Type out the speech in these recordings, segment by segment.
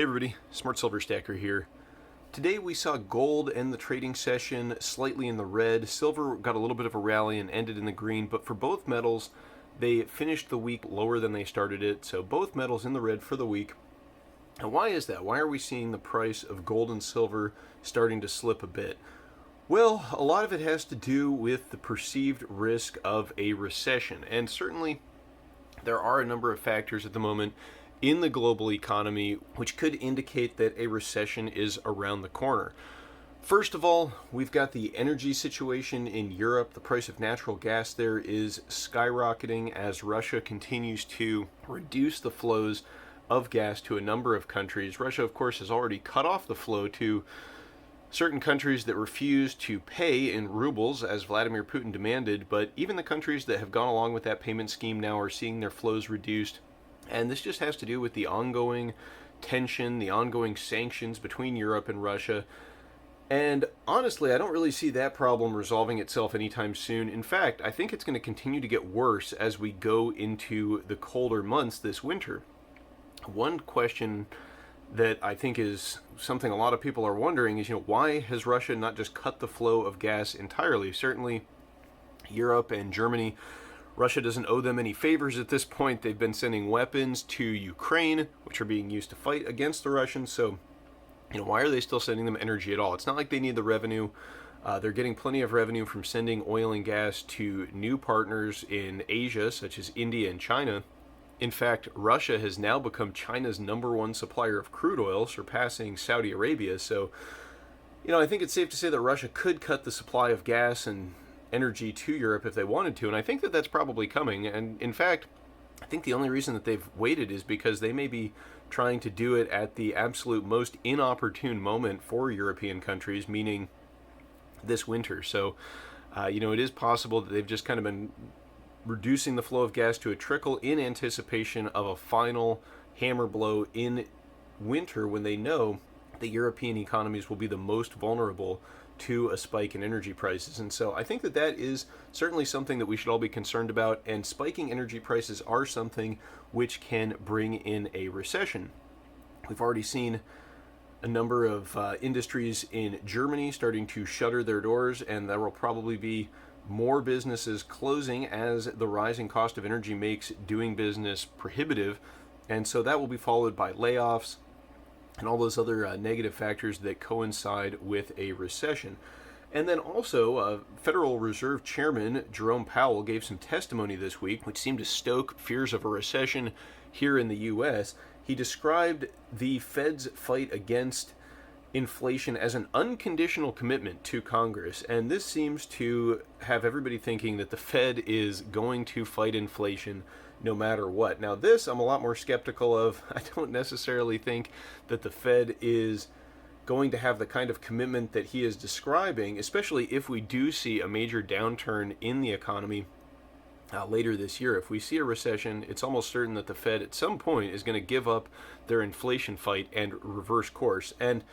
Hey everybody, Smart Silver Stacker here. Today we saw gold end the trading session slightly in the red. Silver got a little bit of a rally and ended in the green, but for both metals, they finished the week lower than they started it. So both metals in the red for the week. And why is that? Why are we seeing the price of gold and silver starting to slip a bit? Well, a lot of it has to do with the perceived risk of a recession. And certainly there are a number of factors at the moment in the global economy which could indicate that a recession is around the corner. First of all, we've got the energy situation in Europe. The price of natural gas there is skyrocketing as Russia continues to reduce the flows of gas to a number of countries. Russia, of course, has already cut off the flow to certain countries that refuse to pay in rubles, as Vladimir Putin demanded, but even the countries that have gone along with that payment scheme now are seeing their flows reduced. And this just has to do with the ongoing tension, the ongoing sanctions between Europe and Russia. And honestly, I don't really see that problem resolving itself anytime soon. In fact, I think it's going to continue to get worse as we go into the colder months this winter. One question that I think is something a lot of people are wondering is, why has Russia not just cut the flow of gas entirely? Certainly, Europe and Germany, Russia doesn't owe them any favors at this point. They've been sending weapons to Ukraine, which are being used to fight against the Russians. So, why are they still sending them energy at all? It's not like they need the revenue. They're getting plenty of revenue from sending oil and gas to new partners in Asia, such as India and China. In fact, Russia has now become China's #1 supplier of crude oil, surpassing Saudi Arabia. So, I think it's safe to say that Russia could cut the supply of gas and energy to Europe if they wanted to, and I think that that's probably coming. And in fact, I think the only reason that they've waited is because they may be trying to do it at the absolute most inopportune moment for European countries, meaning this winter. So, it is possible that they've just kind of been reducing the flow of gas to a trickle in anticipation of a final hammer blow in winter when they know the European economies will be the most vulnerable to a spike in energy prices. And so I think that that is certainly something that we should all be concerned about, and spiking energy prices are something which can bring in a recession. We've already seen a number of industries in Germany starting to shutter their doors, and there will probably be more businesses closing as the rising cost of energy makes doing business prohibitive. And so that will be followed by layoffs and all those other negative factors that coincide with a recession. And then also, Federal Reserve Chairman Jerome Powell gave some testimony this week, which seemed to stoke fears of a recession here in the U.S. He described the Fed's fight against inflation as an unconditional commitment to Congress. And this seems to have everybody thinking that the Fed is going to fight inflation no matter what. Now, this I'm a lot more skeptical of. I don't necessarily think that the Fed is going to have the kind of commitment that he is describing, especially if we do see a major downturn in the economy later this year. If we see a recession, it's almost certain that the Fed at some point is going to give up their inflation fight and reverse course. And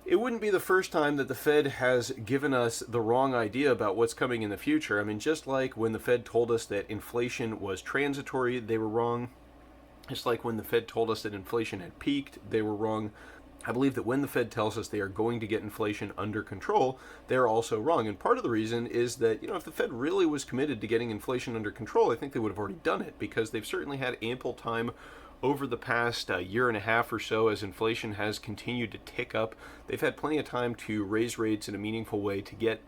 it wouldn't be the first time that the Fed has given us the wrong idea about what's coming in the future. I mean, just like when the Fed told us that inflation was transitory, they were wrong. Just like when the Fed told us that inflation had peaked, they were wrong. I believe that when the Fed tells us they are going to get inflation under control, they're also wrong. And part of the reason is that, if the Fed really was committed to getting inflation under control, I think they would have already done it, because they've certainly had ample time over the past year and a half or so as inflation has continued to tick up. They've had plenty of time to raise rates in a meaningful way to get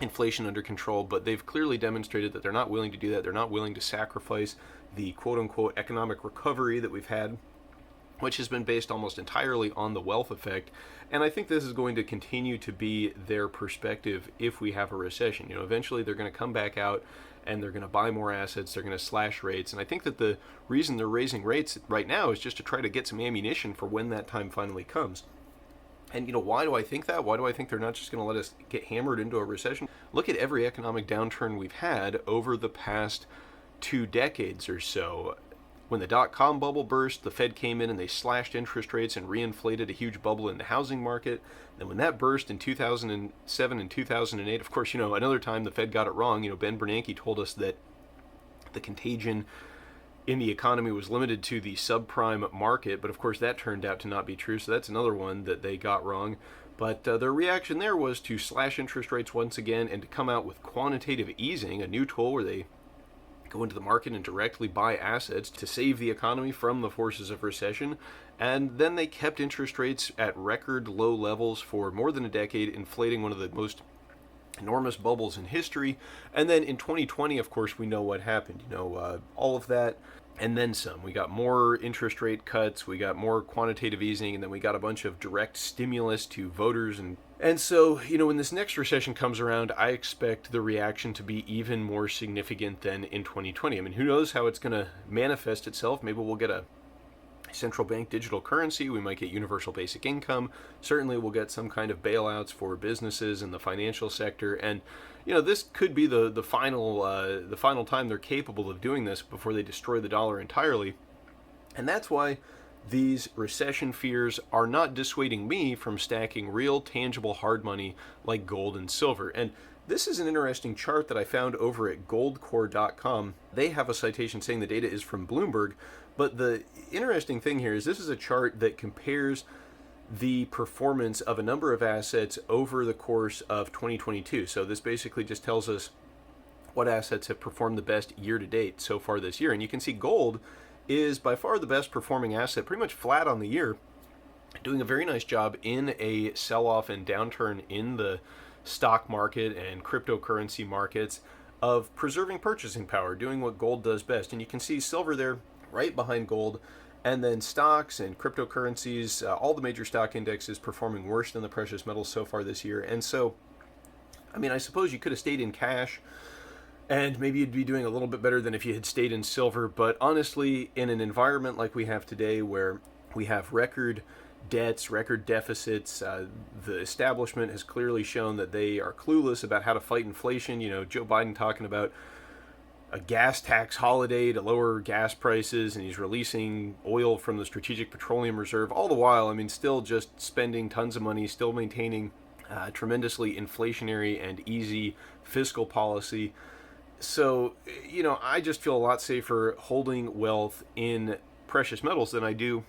inflation under control, but they've clearly demonstrated that they're not willing to do that. They're not willing to sacrifice the quote-unquote economic recovery that we've had, which has been based almost entirely on the wealth effect. And I think this is going to continue to be their perspective if we have a recession. Eventually they're going to come back out and they're going to buy more assets, they're going to slash rates. And I think that the reason they're raising rates right now is just to try to get some ammunition for when that time finally comes. And why do I think that? Why do I think they're not just going to let us get hammered into a recession? Look at every economic downturn we've had over the past 2 decades or so. When the dot-com bubble burst, the Fed came in and they slashed interest rates and reinflated a huge bubble in the housing market. And when that burst in 2007 and 2008, of course, another time the Fed got it wrong. Ben Bernanke told us that the contagion in the economy was limited to the subprime market, but of course that turned out to not be true, so that's another one that they got wrong. But their reaction there was to slash interest rates once again and to come out with quantitative easing, a new tool where they go into the market and directly buy assets to save the economy from the forces of recession. And then they kept interest rates at record low levels for more than a decade, inflating one of the most enormous bubbles in history. And then in 2020, of course, we know what happened. All of that and then some. We got more interest rate cuts, we got more quantitative easing, and then we got a bunch of direct stimulus to voters. And so, when this next recession comes around, I expect the reaction to be even more significant than in 2020. I mean, who knows how it's going to manifest itself? Maybe we'll get a central bank digital currency, we might get universal basic income, certainly we'll get some kind of bailouts for businesses in the financial sector, and this could be the final time they're capable of doing this before they destroy the dollar entirely. And that's why these recession fears are not dissuading me from stacking real tangible hard money like gold and silver. And this is an interesting chart that I found over at goldcore.com. They have a citation saying the data is from Bloomberg, but the interesting thing here is this is a chart that compares the performance of a number of assets over the course of 2022. So this basically just tells us what assets have performed the best year to date so far this year. And you can see gold is by far the best performing asset, pretty much flat on the year, doing a very nice job in a sell-off and downturn in the stock market and cryptocurrency markets of preserving purchasing power, doing what gold does best. And you can see silver there right behind gold, and then stocks and cryptocurrencies, all the major stock indexes performing worse than the precious metals so far this year. And so, I suppose you could have stayed in cash and maybe you'd be doing a little bit better than if you had stayed in silver. But honestly, in an environment like we have today where we have record debts, record deficits, the establishment has clearly shown that they are clueless about how to fight inflation. Joe Biden talking about a gas tax holiday to lower gas prices, and he's releasing oil from the Strategic Petroleum Reserve, all the while, still just spending tons of money, still maintaining tremendously inflationary and easy fiscal policy. So, I just feel a lot safer holding wealth in precious metals than I do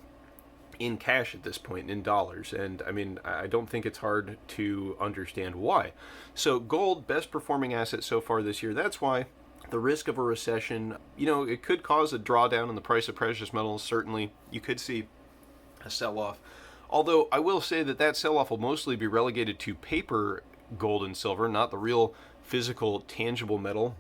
in cash at this point, in dollars. And I don't think it's hard to understand why. So gold, best performing asset so far this year. That's why the risk of a recession, it could cause a drawdown in the price of precious metals. Certainly, you could see a sell-off. Although I will say that sell-off will mostly be relegated to paper gold and silver, not the real physical, tangible metal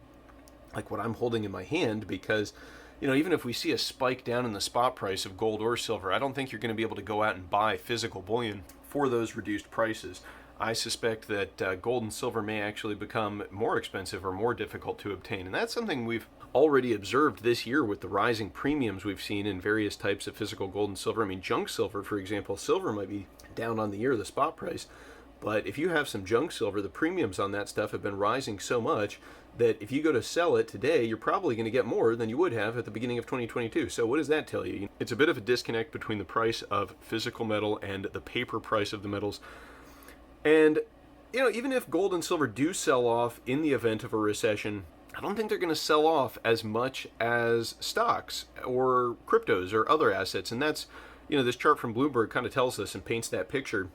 like what I'm holding in my hand, because even if we see a spike down in the spot price of gold or silver, I don't think you're going to be able to go out and buy physical bullion for those reduced prices. I suspect that gold and silver may actually become more expensive or more difficult to obtain. And that's something we've already observed this year with the rising premiums we've seen in various types of physical gold and silver. Junk silver, for example, silver might be down on the year, the spot price. But if you have some junk silver, the premiums on that stuff have been rising so much that if you go to sell it today, you're probably going to get more than you would have at the beginning of 2022. So what does that tell you? It's a bit of a disconnect between the price of physical metal and the paper price of the metals. And, even if gold and silver do sell off in the event of a recession, I don't think they're going to sell off as much as stocks or cryptos or other assets. And that's, this chart from Bloomberg kind of tells us and paints that picture.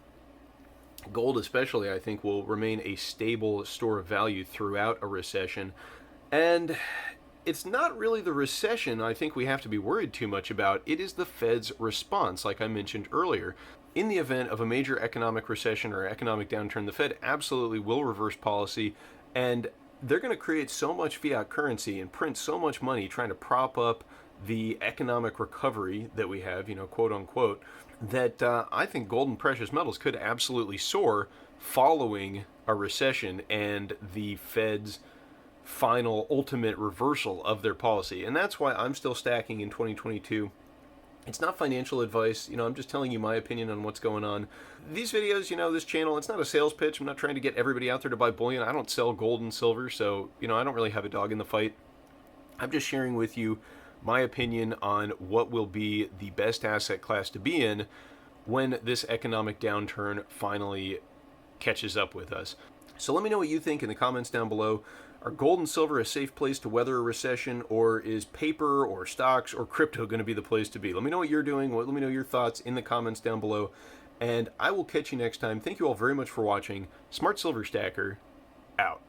Gold especially, I think, will remain a stable store of value throughout a recession. And it's not really the recession I think we have to be worried too much about. It is the Fed's response, like I mentioned earlier. In the event of a major economic recession or economic downturn, the Fed absolutely will reverse policy, and they're going to create so much fiat currency and print so much money trying to prop up the economic recovery that we have, quote unquote, that I think gold and precious metals could absolutely soar following a recession and the Fed's final ultimate reversal of their policy. And that's why I'm still stacking in 2022. It's not financial advice, I'm just telling you my opinion on what's going on. These videos, this channel, it's not a sales pitch. I'm not trying to get everybody out there to buy bullion. I don't sell gold and silver, so, I don't really have a dog in the fight. I'm just sharing with you my opinion on what will be the best asset class to be in when this economic downturn finally catches up with us. So let me know what you think in the comments down below. Are gold and silver a safe place to weather a recession, or is paper or stocks or crypto going to be the place to be? Let me know what you're doing. Let me know your thoughts in the comments down below. And I will catch you next time. Thank you all very much for watching. Smart Silver Stacker, out.